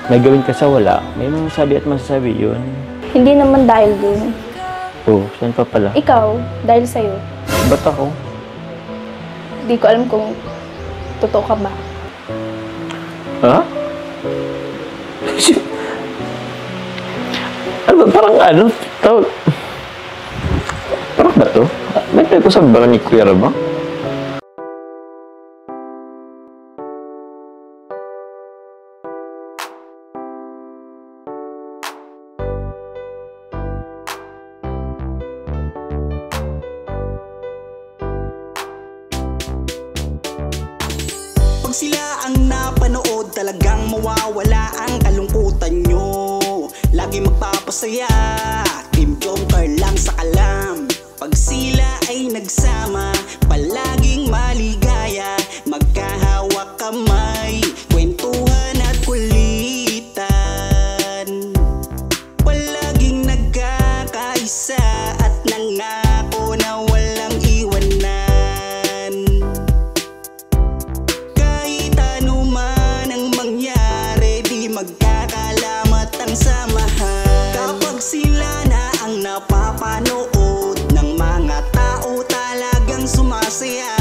may gawin ka sa wala, may masasabi at masasabi yun. Hindi naman dahil dun. Oh, saan pa pala? Ikaw, dahil sa'yo. Ba't ako? Di ko alam kung totoo ka ba. Ha? Ano ba? Parang ano? Tawag? Parang ba to? May tayo ko sabi ba ni Kuya ba? Pag sila ang napanood, talagang mawawala ang kalungkutan nyo. Lagi magpapasaya, Team Jomcar lang sa kalam. Pag sila ay nagsama, palaging maligaya. Magkahawak kamay, kwentuhan at kulitan. Palaging nagkakaisa at nangako na walang iwanan. Kahit ano man ang mangyari, di magkakalamat ang samahan. Kapag sila na ang napapanood ng mga tao, talagang sumasaya.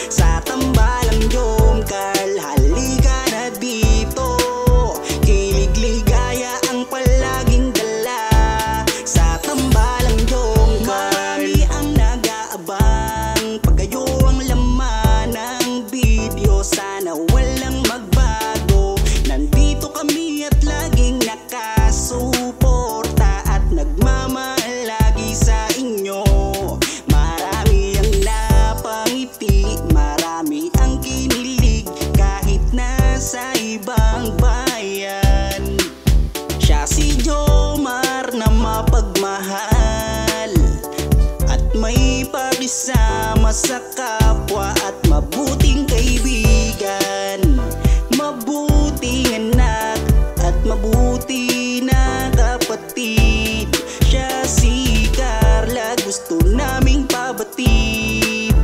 Sa tambalang Jomcar, halika na dito. Kilig-ligaya ang palaging dala. Sa tambalang Jomcar, marami ang nag-aabang. Pag kayo ang laman ng video, sana walang magbago. Nandito kami at laging nakasuporta at nagmamahal lagi sa inyo. Marami ang napangiti, marami ang kinilig, kahit nasa ibang bayan. Siya si Jomar na mapagmahal at may pakisama sa kapwa at mabuting kaibigan. Mabuting anak at mabuti na kapatid. Siya si Carla, gusto naming pabatid.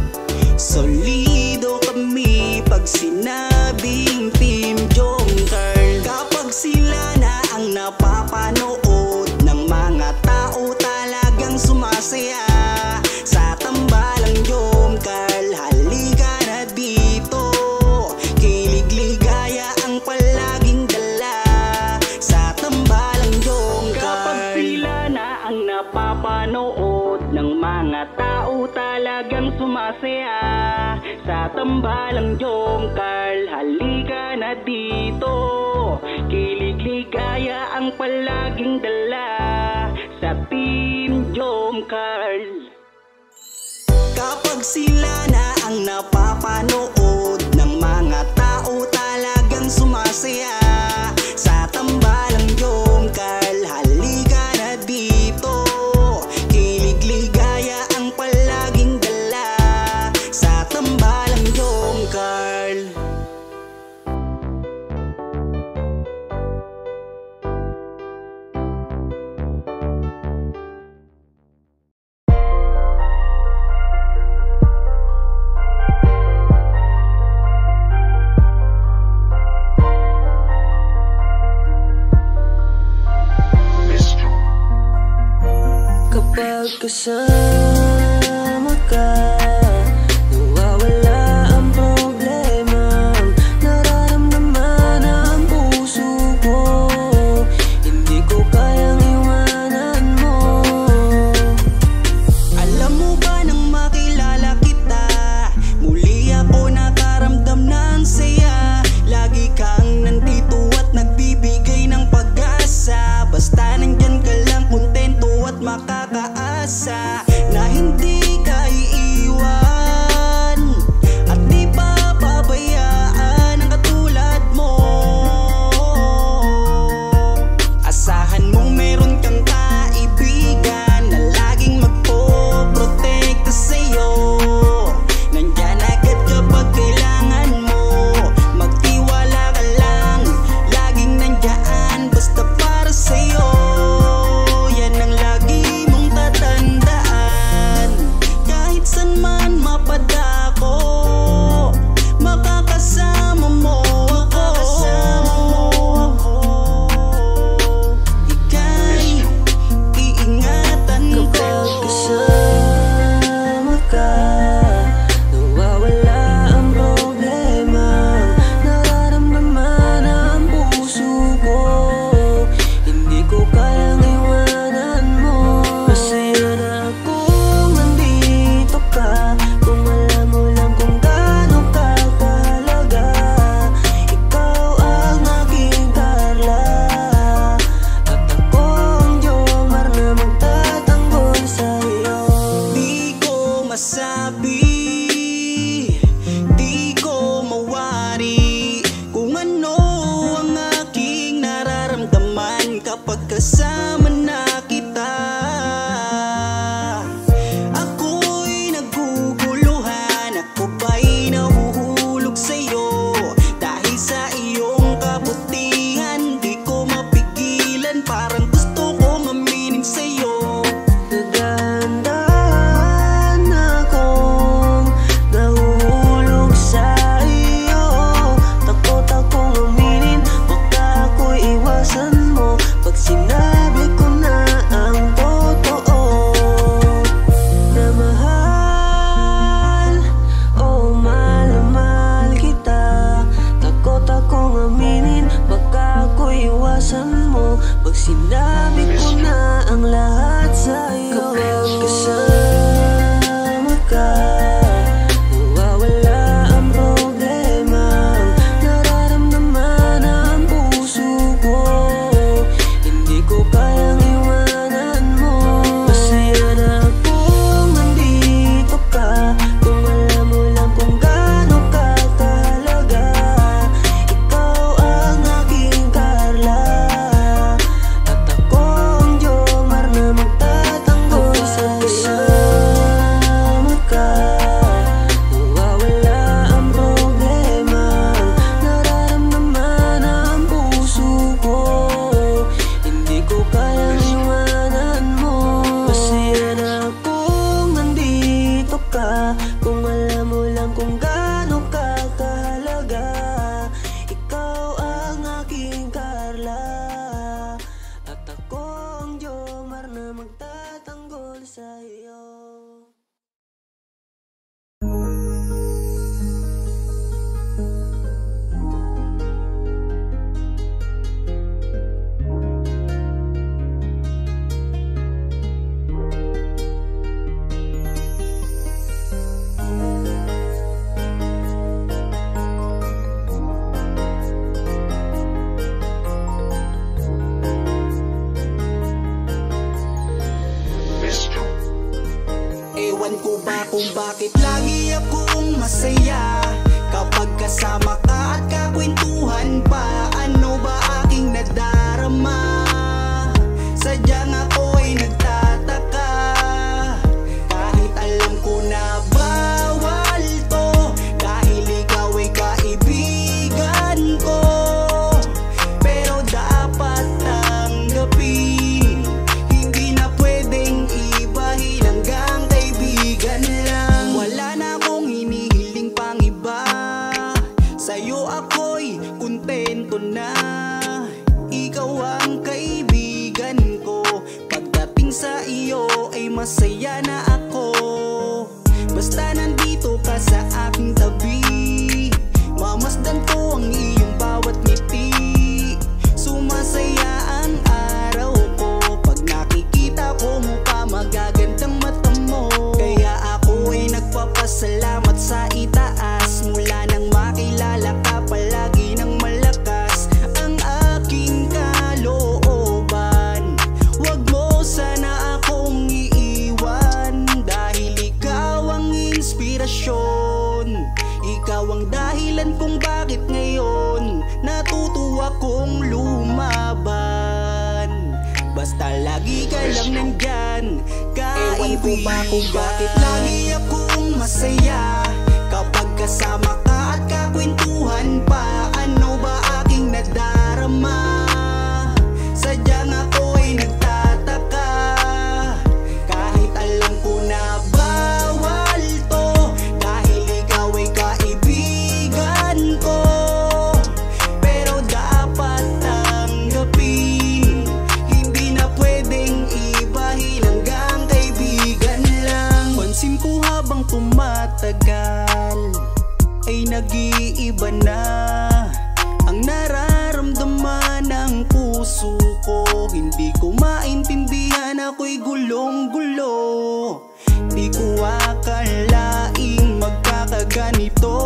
Solido kami pag sinabing Team Jomcar. Kapag sila na ang napapanood ng mga tao, talagang sumasaya. Sa tambalang Jomcar, halika na dito. Kilig-ligaya ang palaging dala. Sa tambalang Jomcar. Kapag sila na ang napapanood ng mga tao, talagang sumasaya. Sa tambalang Jomcar, halika na dito. Kilig-ligaya ang palaging dala. Sa Team Jomcar. Kapag sila na ang napapanood ng mga tao, talagang sumasaya. Sa tambalang Jomcar, halika na dito. Kilig-ligaya ang palaging dala. Sa tambalang Jomcar. Kapag kasama ka, nawawala ang problema. Nararamdaman ang puso ko, hindi ko kayang iwanan mo. Alam mo ba nang makilala kita, muli ako nakaramdam ng saya. Lagi kang nandito at nagbibigay ng pag-asa. Basta nandyan ka lang, kontento at makakaasa na hindi ka iiwan. Sinabi ko na ang lahat sa'yo. Kapag kasama ka, nawawala ang problema. Nararamdaman ang puso ko, hindi ko kayang iwanan mo. Masaya na kung nandito ka, kung alam mo lang kung gaano ka kahalaga. Ikaw ang aking Carla, at ako ang Jomar na magtatanggol sa kasama ka. Nawawala ang problema, nararamdaman ang puso ko, hindi ko kayang iwanan mo. Masaya na kung nandito ka, kung alam mo lang kung gaano ka kahalaga. Ikaw ang aking Carla, at ako ang Jomar na magtatanggol sa'yo. Ewan ko ba kung bakit lagi akong masaya kapag kasama ka at kakwentuhan pa. Ano ba aking nadarama? Sadyang ako'y nagtataka, kahit alam ko na bawal to, dahil ikaw ay kaibigan ko. Pero dapat tanggapin, hindi na pwedeng ibahin hanggang kaibigan lang. Wala na akong hinihiling pang iba, sa'yo ako'y kontento na. Ikaw ang kaibigan ko, pagdating sa iyo ay masaya na ako. Basta nandito ka sa aking tabi, mamasdan ko ang iyong bawat ngiti. Sumasaya ang araw ko pag nakikita ko mukha magagandang mata mo. Kaya ako ay nagpapasalamat sa itaas, mula nang makilala ka palagi ng malakas ang aking kalooban. Wag mo sana akong iiwan, dahil ikaw ang inspirasyon. Ikaw ang dahilan kung bakit ngayon natutuwa kong lumaban. Basta lagi ka lang nandyan, kaibigan. Ewan ko ba kung bakit lagi akong masaya kapag kasama ka at kakwentuhan pa. Ano ba aking nadarama? Sadyang ako'y nagtataka, kahit alam ko na bawal to, dahil ikaw ay kaibigan ko. Pero dapat tanggapin, hindi na pwedeng ibahin hanggang kaibigan lang. Pansin ko habang tumatagal ay nag-iiba na ang nararamdaman ng puso ko. Hindi ko maintindihan, ako'y gulong-gulo. Di ko akalaing magkakaganito.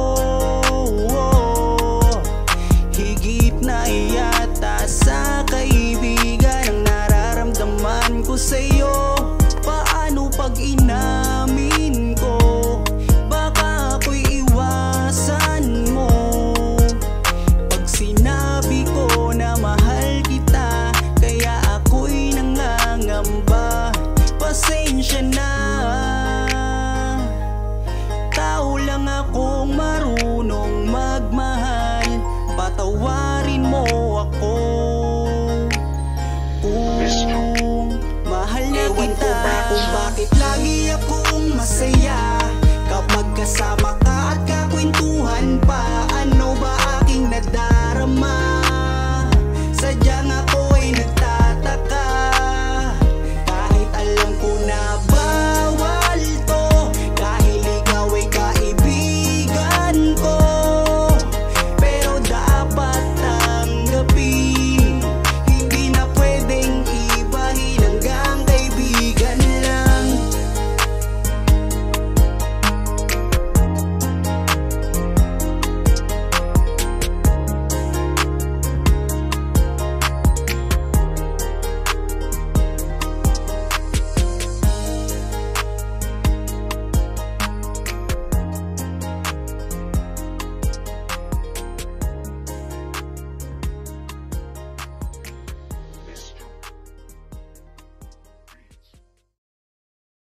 Higit na yata sa kaibigan ang nararamdaman ko sa'yo. Paano pag inamin ko? Baka ako'y iwasan mo. Pag sinabi ko na mahal kita, kaya ako'y nangangamba. Pasensya na, tao lang akong marunong magmahal. Patawarin mo ako kung mahal na kita. Ewan ko ba kung bakit lagi akong masaya kapag kasama ka